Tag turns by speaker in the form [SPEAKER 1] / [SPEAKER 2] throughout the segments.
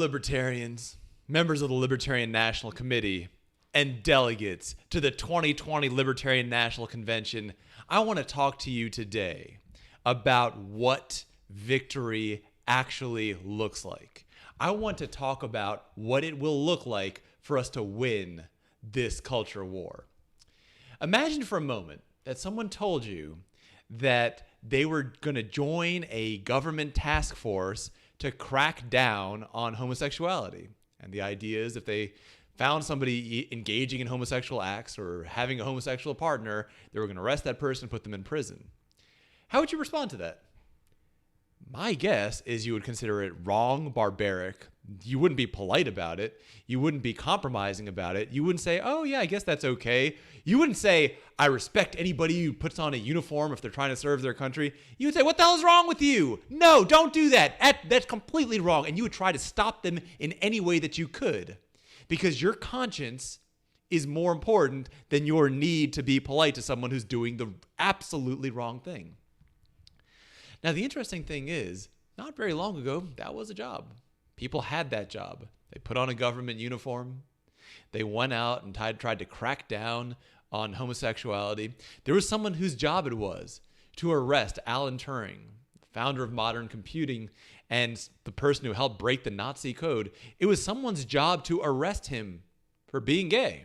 [SPEAKER 1] Libertarians, members of the Libertarian National Committee, and delegates to the 2020 Libertarian National Convention, I want to talk to you today about what victory actually looks like. I want to talk about what it will look like for us to win this culture war. Imagine for a moment that someone told you that they were going to join a government task force to crack down on homosexuality. And the idea is if they found somebody engaging in homosexual acts or having a homosexual partner, they were going to arrest that person and put them in prison. How would you respond to that? My guess is you would consider it wrong, barbaric. You wouldn't be polite about it. You wouldn't be compromising about it. You wouldn't say, oh yeah, I guess that's okay. You wouldn't say, I respect anybody who puts on a uniform if they're trying to serve their country. You would say, what the hell is wrong with you? No, don't do that. That's completely wrong. And you would try to stop them in any way that you could, because your conscience is more important than your need to be polite to someone who's doing the absolutely wrong thing. Now, the interesting thing is, not very long ago, that was a job. People had that job. They put on a government uniform. They went out and tried to crack down on homosexuality. There was someone whose job it was to arrest Alan Turing, founder of modern computing and the person who helped break the Nazi code. It was someone's job to arrest him for being gay.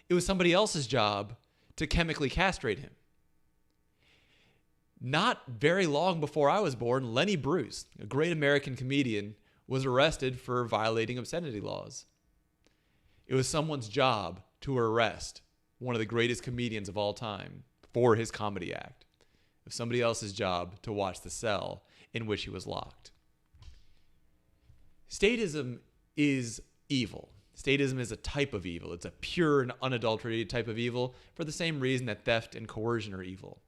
[SPEAKER 1] It was somebody else's job to chemically castrate him. Not very long before I was born, Lenny Bruce, a great American comedian, was arrested for violating obscenity laws. It was someone's job to arrest one of the greatest comedians of all time for his comedy act. It was somebody else's job to watch the cell in which he was locked. Statism is evil. Statism is a type of evil. It's a pure and unadulterated type of evil for the same reason that theft and coercion are evil.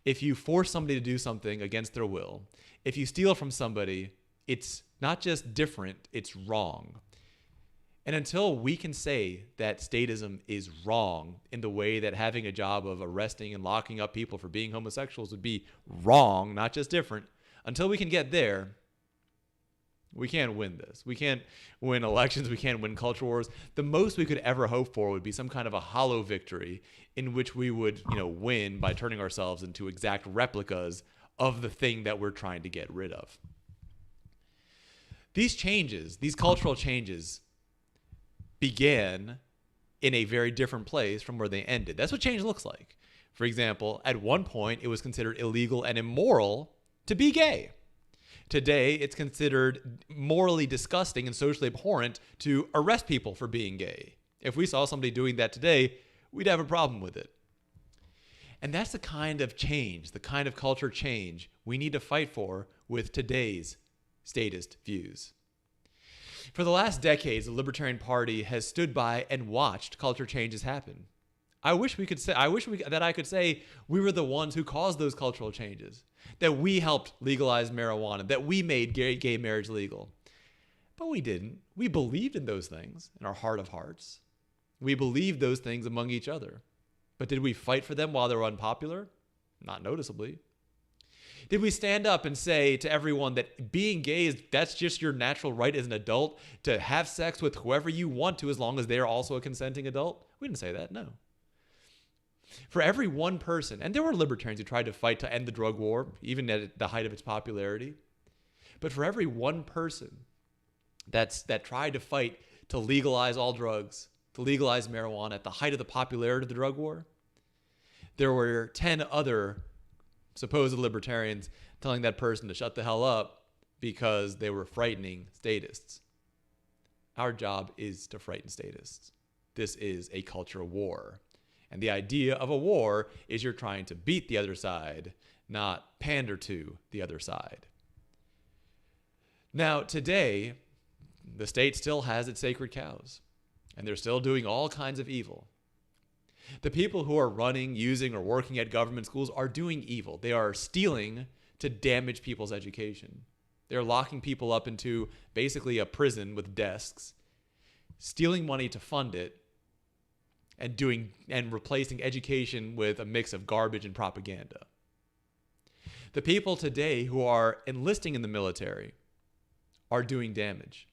[SPEAKER 1] If you force somebody to do something against their will, if you steal from somebody, it's not just different, it's wrong. And until we can say that statism is wrong in the way that having a job of arresting and locking up people for being homosexuals would be wrong, not just different, until we can get there, we can't win this. We can't win elections. We can't win culture wars. The most we could ever hope for would be some kind of a hollow victory in which we would, win by turning ourselves into exact replicas of the thing that we're trying to get rid of. These changes, these cultural changes, began in a very different place from where they ended. That's what change looks like. For example, at one point, it was considered illegal and immoral to be gay. Today, it's considered morally disgusting and socially abhorrent to arrest people for being gay. If we saw somebody doing that today, we'd have a problem with it. And that's the kind of change, the kind of culture change we need to fight for with today's statist views. For the last decades, the Libertarian Party has stood by and watched culture changes happen. I wish that I could say we were the ones who caused those cultural changes, that we helped legalize marijuana, that we made gay marriage legal. But we didn't. We believed in those things in our heart of hearts. We believed those things among each other. But did we fight for them while they were unpopular? Not noticeably. Did we stand up and say to everyone that being gay that's just your natural right as an adult to have sex with whoever you want to as long as they're also a consenting adult? We didn't say that, no. For every one person, and there were libertarians who tried to fight to end the drug war, even at the height of its popularity, but for every one person that tried to fight to legalize all drugs, to legalize marijuana at the height of the popularity of the drug war, there were 10 other supposed libertarians telling that person to shut the hell up because they were frightening statists. Our job is to frighten statists. This is a culture war. And the idea of a war is you're trying to beat the other side, not pander to the other side. Now, today, the state still has its sacred cows, and they're still doing all kinds of evil. The people who are running, using, or working at government schools are doing evil. They are stealing to damage people's education. They're locking people up into basically a prison with desks, stealing money to fund it, and replacing education with a mix of garbage and propaganda. The people today who are enlisting in the military are doing damage.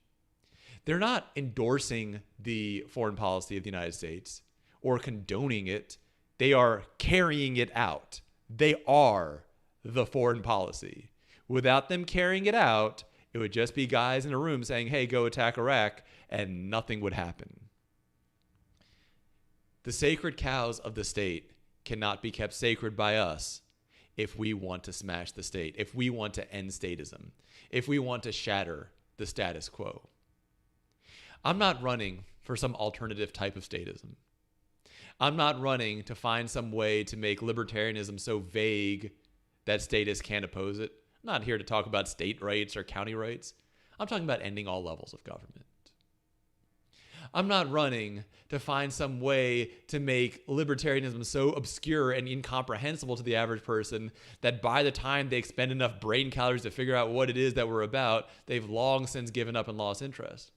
[SPEAKER 1] They're not endorsing the foreign policy of the United States or condoning it. They are carrying it out. They are the foreign policy. Without them carrying it out, it would just be guys in a room saying, hey, go attack Iraq, and nothing would happen. The sacred cows of the state cannot be kept sacred by us if we want to smash the state, if we want to end statism, if we want to shatter the status quo. I'm not running for some alternative type of statism. I'm not running to find some way to make libertarianism so vague that statists can't oppose it. I'm not here to talk about state rights or county rights. I'm talking about ending all levels of government. I'm not running to find some way to make libertarianism so obscure and incomprehensible to the average person that by the time they expend enough brain calories to figure out what it is that we're about, they've long since given up and lost interest.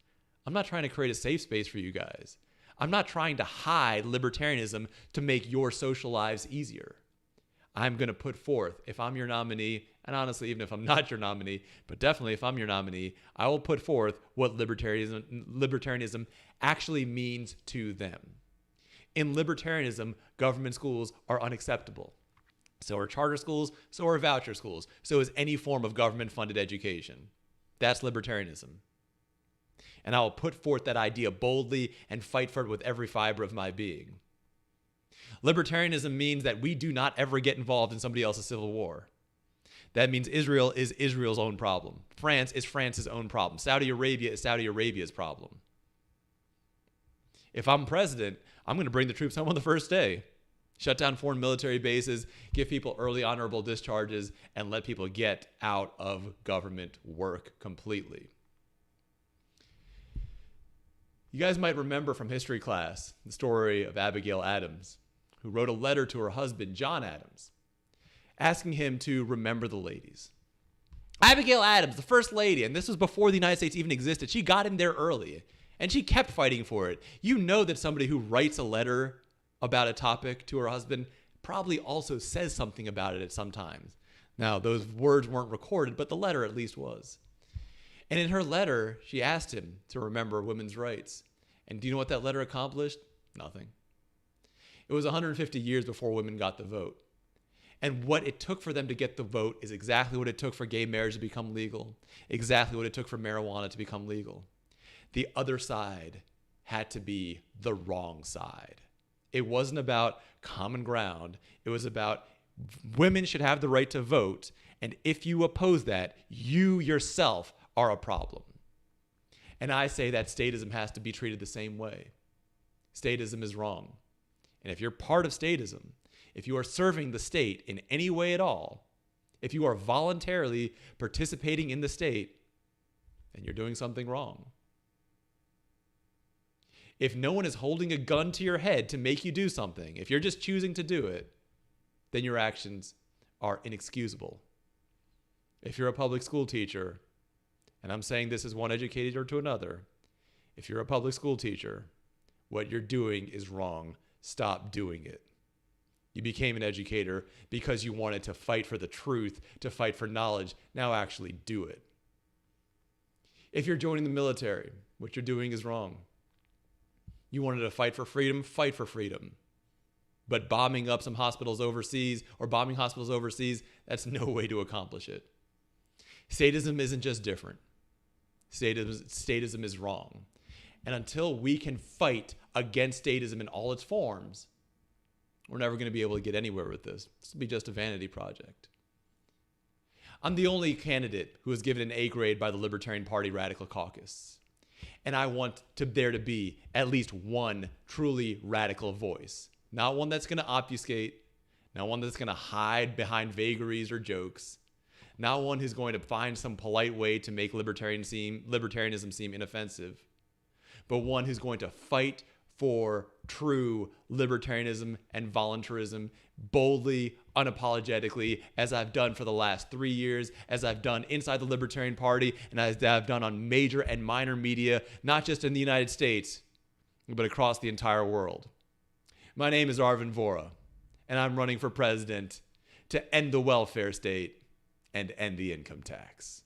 [SPEAKER 1] I'm not trying to create a safe space for you guys. I'm not trying to hide libertarianism to make your social lives easier. I'm going to put forth, if I'm your nominee, and honestly, even if I'm not your nominee, but definitely if I'm your nominee, I will put forth what libertarianism actually means to them. In libertarianism, government schools are unacceptable. So are charter schools, so are voucher schools, so is any form of government-funded education. That's libertarianism. And I will put forth that idea boldly and fight for it with every fiber of my being. Libertarianism means that we do not ever get involved in somebody else's civil war. That means Israel is Israel's own problem. France is France's own problem. Saudi Arabia is Saudi Arabia's problem. If I'm president, I'm going to bring the troops home on the first day. Shut down foreign military bases, give people early honorable discharges, and let people get out of government work completely. You guys might remember from history class the story of Abigail Adams, who wrote a letter to her husband, John Adams, asking him to remember the ladies. Abigail Adams, the first lady, and this was before the United States even existed, she got in there early, and she kept fighting for it. You know that somebody who writes a letter about a topic to her husband probably also says something about it at some times. Now, those words weren't recorded, but the letter at least was. And in her letter, she asked him to remember women's rights. And do you know what that letter accomplished? Nothing. It was 150 years before women got the vote. And what it took for them to get the vote is exactly what it took for gay marriage to become legal, exactly what it took for marijuana to become legal. The other side had to be the wrong side. It wasn't about common ground. It was about women should have the right to vote. And if you oppose that, you yourself are a problem. And I say that statism has to be treated the same way. Statism is wrong. And if you're part of statism, if you are serving the state in any way at all, if you are voluntarily participating in the state, then you're doing something wrong. If no one is holding a gun to your head to make you do something, if you're just choosing to do it, then your actions are inexcusable. If you're a public school teacher, and I'm saying this as one educator to another, if you're a public school teacher, what you're doing is wrong. Stop doing it. You became an educator because you wanted to fight for the truth, to fight for knowledge. Now actually do it. If you're joining the military, what you're doing is wrong. You wanted to fight for freedom, fight for freedom. But bombing up some hospitals overseas or bombing hospitals overseas, that's no way to accomplish it. Statism isn't just different. Statism is wrong. And until we can fight against statism in all its forms, we're never going to be able to get anywhere with this. This will be just a vanity project. I'm the only candidate who was given an A grade by the Libertarian Party Radical Caucus. And I want there to be at least one truly radical voice. Not one that's going to obfuscate, not one that's going to hide behind vagaries or jokes, not one who's going to find some polite way to make libertarianism seem inoffensive, but one who's going to fight for true libertarianism and voluntarism boldly, unapologetically, as I've done for the last 3 years, as I've done inside the Libertarian Party, and as I've done on major and minor media, not just in the United States, but across the entire world. My name is Arvin Vohra, and I'm running for president to end the welfare state and end the income tax.